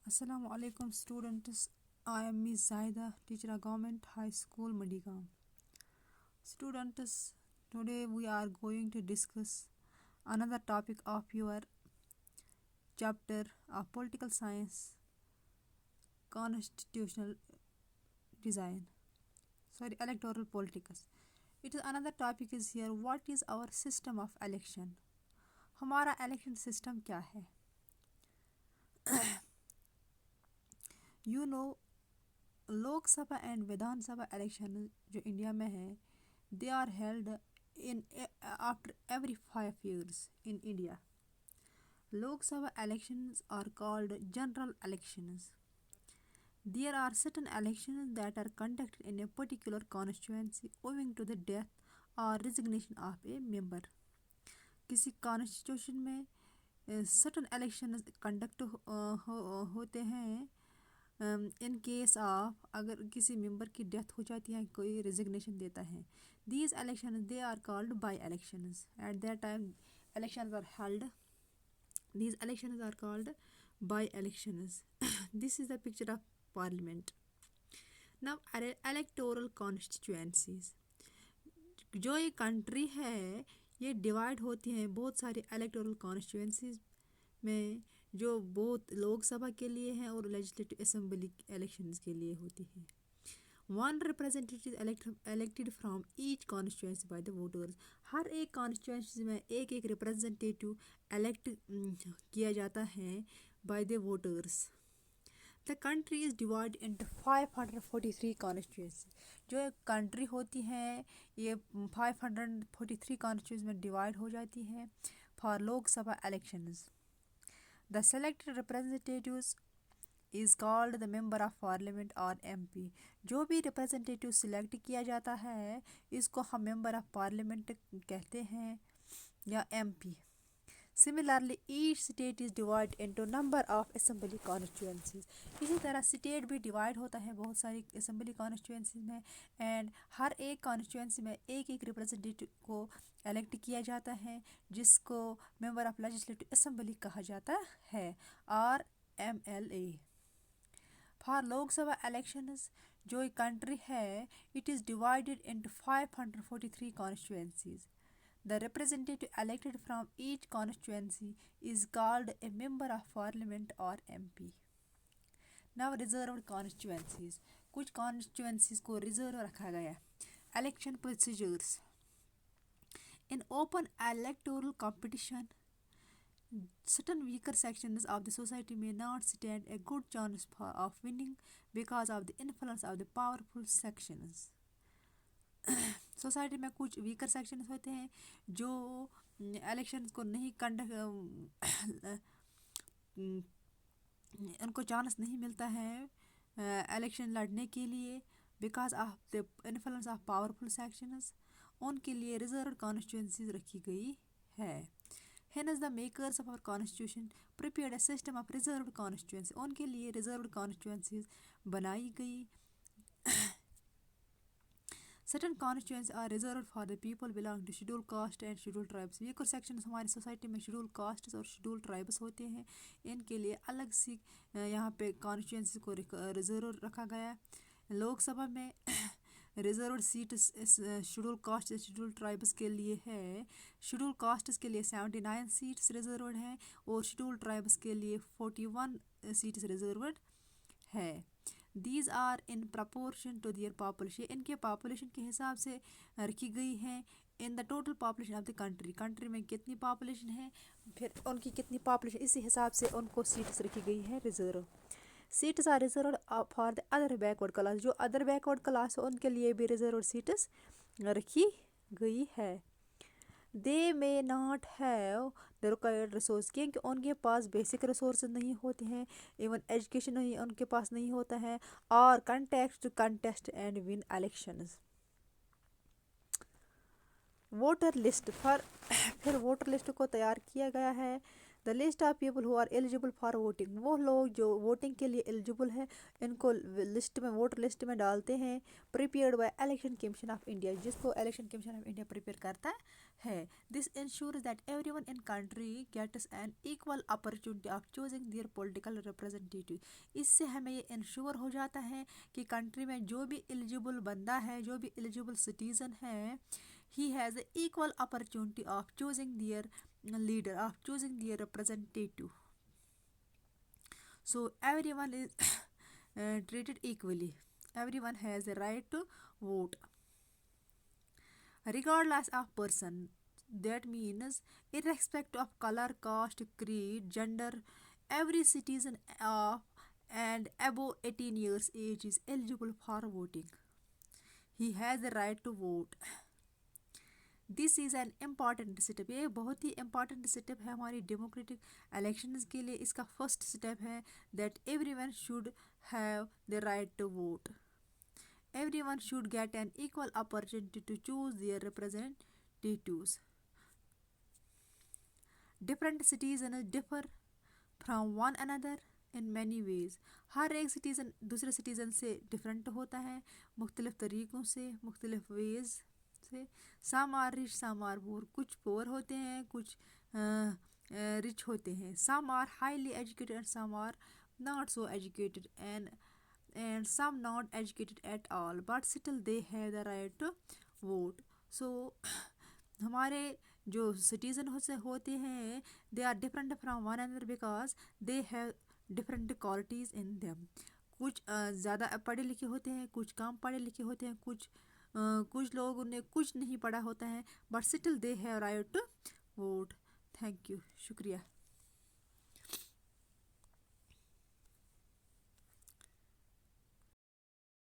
Assalamu alaikum students. I am Miss Zaida, teacher of Government High School, Madigam. Students, today we are going to discuss another topic of your chapter of Political Science, Constitutional Design. Electoral Politics. It is another topic is here. What is our system of election? हमारा election system क्या है? You know, Lok Sabha and Vidhan Sabha election जो India में है they are held in after every 5 years in India. Lok Sabha elections are called general elections. There are certain elections that are conducted in a particular constituency owing to the death or resignation of a member. किसी constitution में certain elections conduct होते हैं in case of अगर किसी member की death हो जाती है कोई रिजिग्नेशन देता है. These election they are called by elections. At that time elections are held. These elections are called by elections. This is the picture of parliament. Now electoral constituencies. जो ये country है ये डिवाइड होती हैं बहुत सारी इलेक्टोरल कॉन्स्टिट्यूएंसीज में जो बहुत लोकसभा के लिए हैं और लेजिस्लेटिव असेंबली इलेक्शंस के लिए होती है. One representative elected from each constituency by the voters. हर एक कॉन्स्टिट्यूएंसी में एक एक रिप्रेजेंटेटिव इलेक्ट किया जाता है bye the voters. The country is divide into 543 constituency. जो कंट्री होती है ये 543 कॉन्स्टिट्यूएंसी में डिवाइड हो जाती है for Lok Sabha elections. The selected representatives is called the member of parliament or MP. जो भी representative select किया जाता है इसको हम member of parliament कहते हैं या MP. Similarly, each state is divided into number of assembly constituencies. इसी तरह state भी divide होता है बहुत सारी assembly constituencies में and हर एक constituency में एक एक representative को elect किया जाता है जिसको member of legislative assembly कहा जाता है और MLA. For लोक सभा elections जो country है it is divided into 543 constituencies. The representative elected from each constituency is called a member of parliament or MP. Now reserved constituencies. कुछ constituencies को reserve रखा गया. Election procedures. In open electoral competition, certain weaker sections of the society may not stand a good chance of winning because of the influence of the powerful sections. Society में कुछ weaker sections होते हैं जो elections को नहीं उनको chance नहीं मिलता है इलेक्शन लड़ने के लिए because of the influence of powerful sections. उनके लिए रिजर्व कॉन्स्टिट्यूएंसीज रखी गई है. Hence the makers of our constitution prepared a system of reserved constituency. उनके लिए reserved constituencies बनाई गई. Certain constituencies are reserved for the people belonging to scheduled caste and scheduled tribes. ये कुछ sections हमारी सोसाइटी में scheduled castes और scheduled tribes होते हैं. इनके लिए अलग सी यहाँ पे constituencies को reserve रखा गया. लोकसभा में reserve seat schedule caste schedule tribes के लिए है. शेड्यूल कास्ट्स के लिए 79 सीट्स रिजर्व्ड हैं और शेड्यूल ट्राइब्स के लिए 41 सीट्स रिजर्व्ड है. These are in proportion to their population. इनके पॉपुलेशन के हिसाब से रखी गई हैं in the total population of the country. Country में कितनी पॉपुलेशन है फिर उनकी कितनी पॉपुलेशन इसी हिसाब से उनको सीट्स रखी गई है reserve. Seats are reserved for the other backward class. जो अदर बैकवर्ड क्लास है उनके लिए भी रिजर्व सीट्स रखी गई है. They may not have the required resource. क्योंकि उनके पास बेसिक रिसोर्स नहीं होते हैं. इवन एजुकेशन नहीं उनके पास नहीं होता है. और contact to contest and win elections. Voter list फिर वोटर लिस्ट को तैयार किया गया है. The the list of people who are eligible for voting, वो लोग जो वोटिंग के लिए एलिजिबल है इनको लिस्ट में, वोटर लिस्ट में डालते हैं। Prepared by election commission of India, जिसको election commission of India prepare करता है। This ensures that everyone in country gets an equal opportunity of choosing their political representative. इससे हमें ये इंश्योर हो जाता है कि कंट्री में जो भी एलिजिबल बंदा है, जो भी एलिजिबल सिटीजन है, he has an equal opportunity of choosing their leader, of choosing their representative. So everyone is treated equally. Everyone has a right to vote regardless of person. That means irrespective of color, caste, creed, gender, every citizen of and above 18 years age is eligible for voting. He has the right to vote. This is an important step, ये बहुत ही important step है हमारी democratic elections के लिए। इसका first step है that every one should have the right to vote. Every one should get an equal opportunity to choose their representatives. Different citizen differ from one another in many ways. हर एक citizen दूसरे citizen से different होता है मुख्तलिफ तरीक़ों से, मुख्तलिफ वेज से। Some are rich, some are poor, कुछ पुअर होते हैं, कुछ रिच होते हैं। Some are highly educated and some are not so educated and some not educated at all, but still they have the right to vote. So हमारे जो citizen होते हैं they are different from one another because they have different qualities in them. कुछ ज़्यादा पढ़े लिखे होते हैं, कुछ कम पढ़े लिखे होते हैं, कुछ लोग उन्हें कुछ नहीं पढ़ा होता है, but still they have right to vote. Thank you, शुक्रिया।